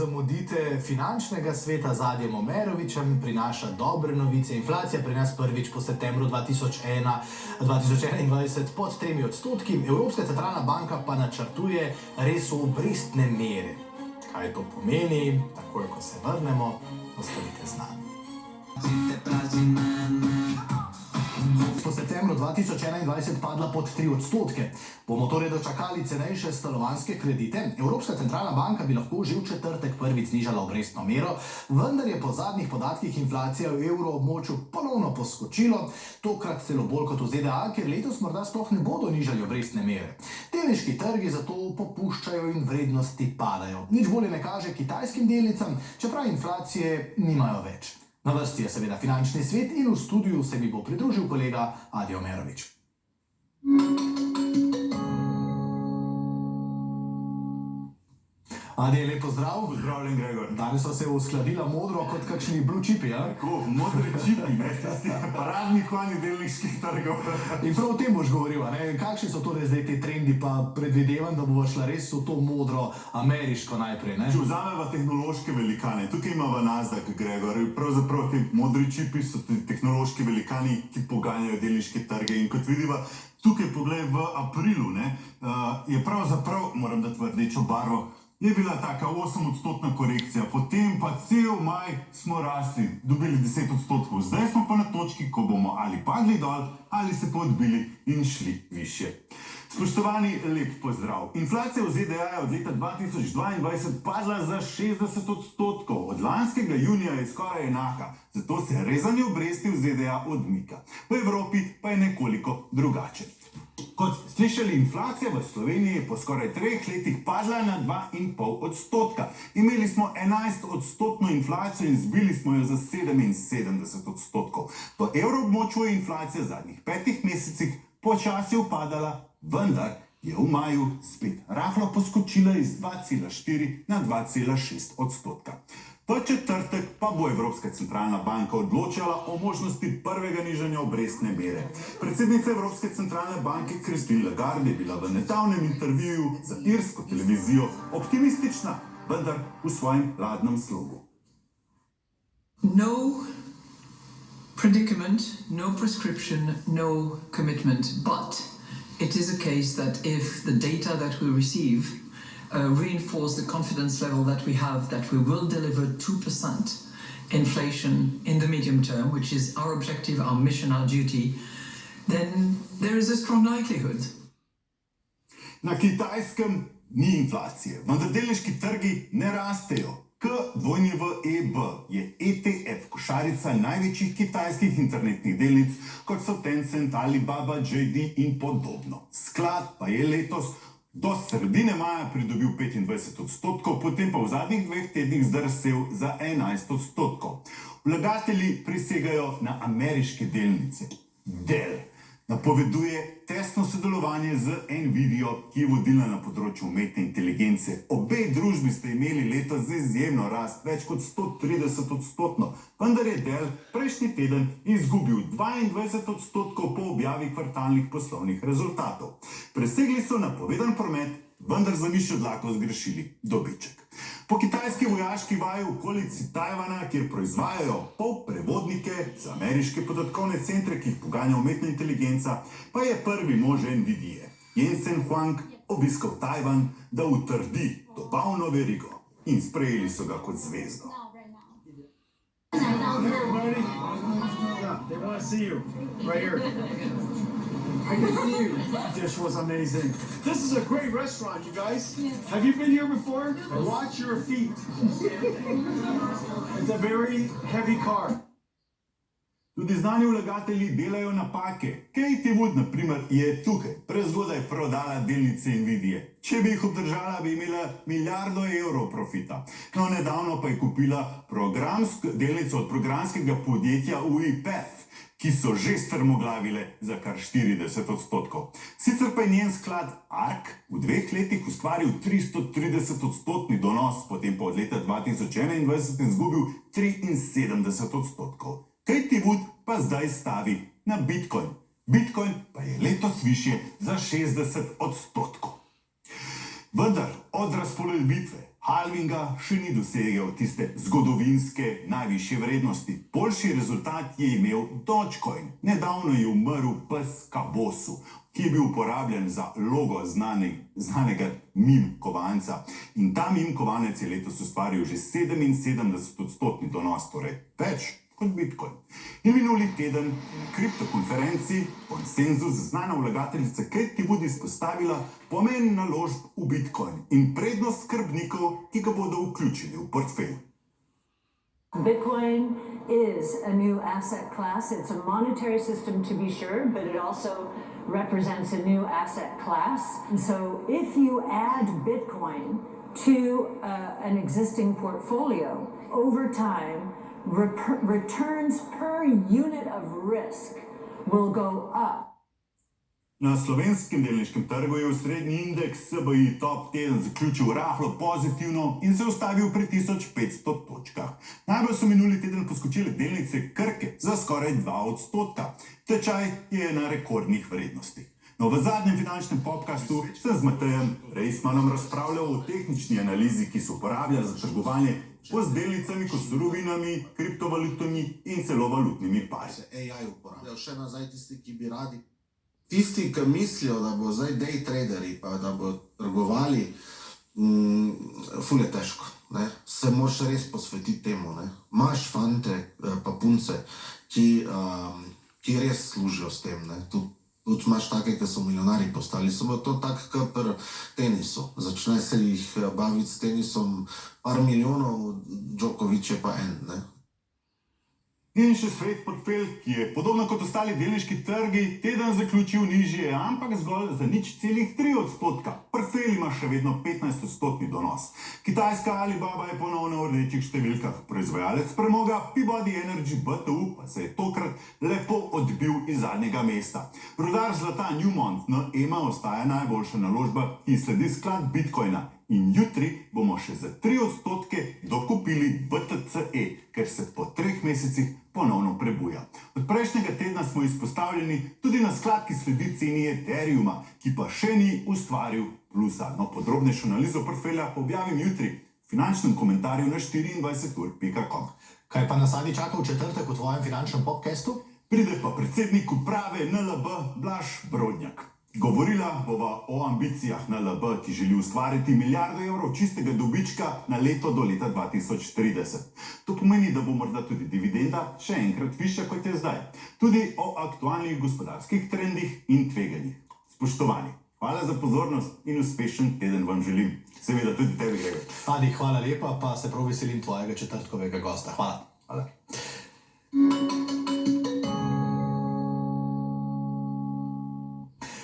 Zamudite finančnega sveta z Adijem Omerovičem prinaša dobre novice. Inflacija pri nas prvič po septembru 2021 pod 3%. Evropska centralna banka pa načrtuje res obrestne mere. Kaj to pomeni? Takoj, ko se vrnemo, ostanite z nami. Po septembru 2021 padla pod 3%. Bomo torej dočakali cenejše stanovanjske kredite? Evropska centralna banka bi lahko že v četrtek prvič znižala obrestno mero, vendar je po zadnjih podatkih inflacija v evroobmočju ponovno poskočilo, tokrat celo bolj kot v ZDA, ker letos morda sploh ne bodo nižali obrestne mere. Delniški trgi zato popuščajo in vrednosti padajo. Nič bolje ne kaže kitajskim delnicam, čeprav inflacije nimajo več. Na vrsti je seveda finančni svet in v studiu se mi bo pridružil kolega Adi Omerovič. Adi, lep pozdrav. Pozdravljen, Gregor. Danes so se uskladila modro kot kakšni blue chipi, ja? Tako, modri čipi, tisti paradni konji delniških trgov. In prav o tem boš govoril, ne? Kakšni so torej zdaj te trendi, pa predvidevam, da bo šla res v to modro ameriško najprej, ne? Če vzameva tehnološke velikane, tukaj imamo Nasdaq, Gregor, pravzaprav ti modri čipi so tehnološki velikani, ki poganjajo delniške trge in kot vidiva, tukaj poglej v aprilu, ne, je pravzaprav, moram dati v rdečo barvo, je bila taka 8% korekcija, potem pa cel maj smo rasli, dobili 10%. Zdaj smo pa na točki, ko bomo ali padli dol, ali se pa odbili in šli više. Spoštovani, lep pozdrav. Inflacija v ZDA je od leta 2022 padla za 60%. Od lanskega junija je skoraj enaka, zato se rezanje obresti v ZDA odmika. V Evropi pa je nekoliko drugače. Kot ste slišali, inflacija v Sloveniji je po skoraj 3 letih padla na 2,5%. Imeli smo 11% inflacijo in zbili smo jo za 77%. V evroobmočju je inflacija v zadnjih 5 mesecih počasi upadala, vendar je v maju spet rahlo poskočila iz 2,4 na 2,6%. V četrtek pa bo Evropska centralna banka odločala o možnosti prvega nižanja obrestne mere. Predsednica Evropske centralne banke Christine Lagarde je bila v nedavnem intervjuju za irsko televizijo optimistična, vendar v svojem hladnem slogu. No predicament, no prescription, no commitment, but it is a case that if the data that we receive reinforce the confidence level that we have that we will deliver 2% inflation in the medium term, which is our objective, our mission, our duty, then there is a strong likelihood. Na Kitajskem ni inflacije, vendar delniški trgi ne rastejo. KWEB je ETF, košarica največjih kitajskih internetnih delnic, kot so Tencent, Alibaba, JD in podobno. Sklad pa je letos do sredine maja pridobil 25%, potem pa v zadnjih 2 tednih zdrsel za 11%. Vlagatelji prisegajo na ameriške delnice. Dell napoveduje tesno sodelovanje z Nvidio, ki je vodilna na področju umetne inteligence. Obe družbi sta imeli letos izjemno rast, več kot 130%, vendar je Dell prejšnji teden izgubil 22% po objavi kvartalnih poslovnih rezultatov. Presegli so napovedan promet, vendar za mišjo dlako zgrešili dobiček. Po kitajski vojaški vaji v okolici Tajvana, kjer proizvajajo polprevodnike za ameriške podatkovne centre, ki jih poganja umetna inteligenca, pa je prvi mož Nvidije, Jensen Huang, obiskal Tajvan, da utrdi dobavno verigo in sprejeli so ga kot zvezdo. I can see you. Dish was amazing. This is a great restaurant, you guys. Have you been here before? Watch your feet. It's a very heavy car. Tudi znani vlagatelji delajo napake. Katie Wood, na primer, je tukaj prezgodaj prodala delnice Nvidije. Če bi jih obdržala, bi imela milijardo evrov profita. No, nedavno pa je kupila delnico od programskega podjetja UiPath, ki so že strmoglavile za kar 40%. Sicer pa je njen sklad ARK v 2 letih ustvaril 330% donos, potem pa od leta 2021 izgubil 73%. Katie Wood pa zdaj stavi na Bitcoin. Bitcoin pa je letos višje za 60%. Vendar od razpolovitve halvinga še ni dosegel tiste zgodovinske najvišje vrednosti. Boljši rezultat je imel Dogecoin. Nedavno je umrl pes Kabosu, ki je bil uporabljen za logo znanega meme kovanca. In ta meme kovanec je letos ustvaril že 77% donos, torej več kot Bitcoin. In minuli teden na kriptokonferenci Konsenzus znana vlagateljica Katie Wood izpostavila pomen naložb v Bitcoin in prednost skrbnikov, ki ga bodo vključili v portfelj. Bitcoin is a new asset class. It's a monetary system to be sure, but it also represents a new asset class. And so if you add Bitcoin to an existing portfolio, over time, returns per unit of risk will go up. Na slovenskem delniškem trgu je osrednji indeks SBI Top teden zaključil rahlo pozitivno in se ustavil pri 1500 točkah. Najbolj so minuli teden poskočile delnice Krke za skoraj 2%. Tečaj je na rekordnih vrednostih. No, v zadnjem finančnem podcastu sem z Matejem Reismanom razpravljal o tehnični analizi, ki se uporablja za trgovanje z delnicami, kot surovinami, kriptovalutami in celo valutnimi pari. Se AI uporablja. Še nazaj tisti, ki bi radi. Tisti, ki mislijo, da bo zdaj day traderi, pa da bo trgovali, ful je težko. Ne? Se moraš res posvetiti temu. Ne? Imaš fante pa punce, ki res služijo s tem. Ne? Tudi imaš take, ki so milijonari postali. Samo to tako kot pri tenisu. Začne se jih baviti s tenisom par milijonov, Djokovic je pa en. Ne? In še svet portfelj, ki je podobno kot ostali delniški trgi teden zaključil nižje, ampak zgolj za 0,3%. Portfelj ima še vedno 15% donos. Kitajska Alibaba je ponovno v rdečih številkah. Proizvajalec premoga Peabody Energy BTU pa se je tokrat lepo odbil iz zadnjega mesta. Rudar zlata Newmont na EMA ostaja najboljša naložba, ki sledi sklad Bitcoina. In jutri bomo še za 3% dokupili BTCE, ker se po 3 mesecih ponovno prebuja. Od prejšnjega tedna smo izpostavljeni tudi na sklad, ki sledi ceni Ethereuma, ki pa še ni ustvaril plusa. No, podrobnejšo analizo portfelja pa objavim jutri v finančnem komentarju na 24ur.com. Kaj pa nas Adi čaka v četrtek v tvojem finančnem podcastu? Pride pa predsednik uprave NLB Blaž Brodnjak. Govorila bova o ambicijah NLB, ki želi ustvariti milijardo evrov čistega dobička na leto do leta 2030. To pomeni, da bo morda tudi dividenda še enkrat višja, kot je zdaj. Tudi o aktualnih gospodarskih trendih in tveganjih. Spoštovani, hvala za pozornost in uspešen teden vam želim. Seveda tudi tebi, Gregor. Adi, hvala lepa, pa se prav veselim tvojega četrtkovega gosta. Hvala. Hvala.